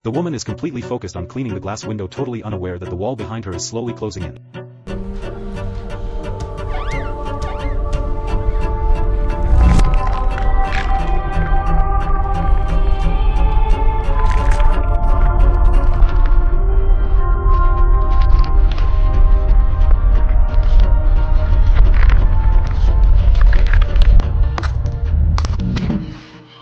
The woman is completely focused on cleaning the glass window, totally unaware that the wall behind her is slowly closing in.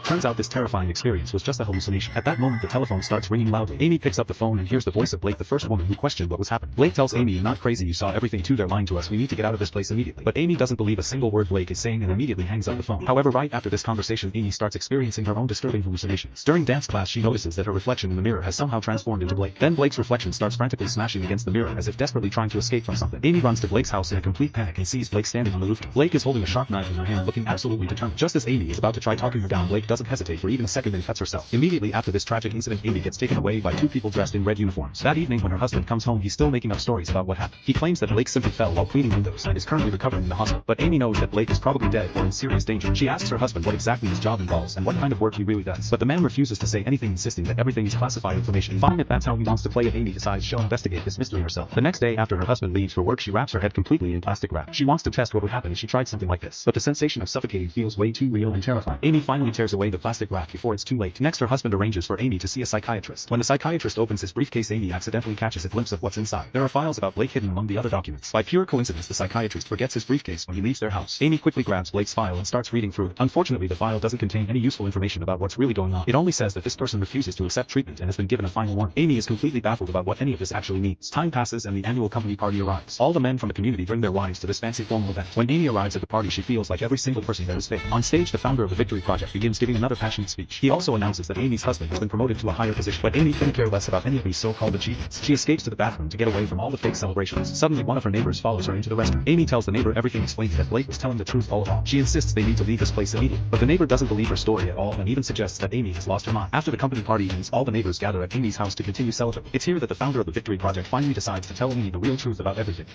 Turns out this terrifying experience was just a hallucination. At that moment the telephone starts ringing loudly. Amy picks up the phone and hears the voice of Blake, the first woman who questioned what was happening. Blake tells Amy, "You're not crazy, you saw everything too, they're lying to us, we need to get out of this place immediately." But Amy doesn't believe a single word Blake is saying and immediately hangs up the phone. However, right after this conversation Amy starts experiencing her own disturbing hallucinations. During dance class she notices that her reflection in the mirror has somehow transformed into Blake. Then Blake's reflection starts frantically smashing against the mirror as if desperately trying to escape from something. Amy runs to Blake's house in a complete panic and sees Blake standing on the rooftop. Blake is holding a sharp knife in her hand, looking absolutely determined. Just as Amy is about to try talking her down, Blake doesn't hesitate for even a second and cuts herself. Immediately after this tragic incident, Amy gets taken away by two people dressed in red uniforms. That evening when her husband comes home, he's still making up stories about what happened. He claims that Blake simply fell while cleaning windows and is currently recovering in the hospital. But Amy knows that Blake is probably dead or in serious danger. She asks her husband what exactly his job involves and what kind of work he really does. But the man refuses to say anything, insisting that everything is classified information. Fine, if that's how he wants to play it, Amy decides she'll investigate this mystery herself. The next day after her husband leaves for work, she wraps her head completely in plastic wrap. She wants to test what would happen if she tried something like this. But the sensation of suffocating feels way too real and terrifying. Amy finally tears away the plastic wrap before it's too late. Next, her husband arranges for Amy to see a psychiatrist. When the psychiatrist opens his briefcase, Amy accidentally catches a glimpse of what's inside. There are files about Blake hidden among the other documents. By pure coincidence, the psychiatrist forgets his briefcase when he leaves their house. Amy quickly grabs Blake's file and starts reading through it. Unfortunately, the file doesn't contain any useful information about what's really going on. It only says that this person refuses to accept treatment and has been given a final warning. Amy is completely baffled about what any of this actually means. Time passes and the annual company party arrives. All the men from the community bring their wives to this fancy formal event. When Amy arrives at the party, she feels like every single person there is fake. On stage, the founder of the Victory Project begins giving another passionate speech. He also announces that Amy's husband has been promoted to a higher position. But Amy couldn't care less about any of these so-called achievements. She escapes to the bathroom to get away from all the fake celebrations. Suddenly, one of her neighbors follows her into the restroom. Amy tells the neighbor everything, explains that Blake was telling the truth all along. She insists they need to leave this place immediately. But the neighbor doesn't believe her story at all and even suggests that Amy has lost her mind. After the company party ends, all the neighbors gather at Amy's house to continue celebrating. It's here that the founder of the Victory Project finally decides to tell Amy the real truth about everything.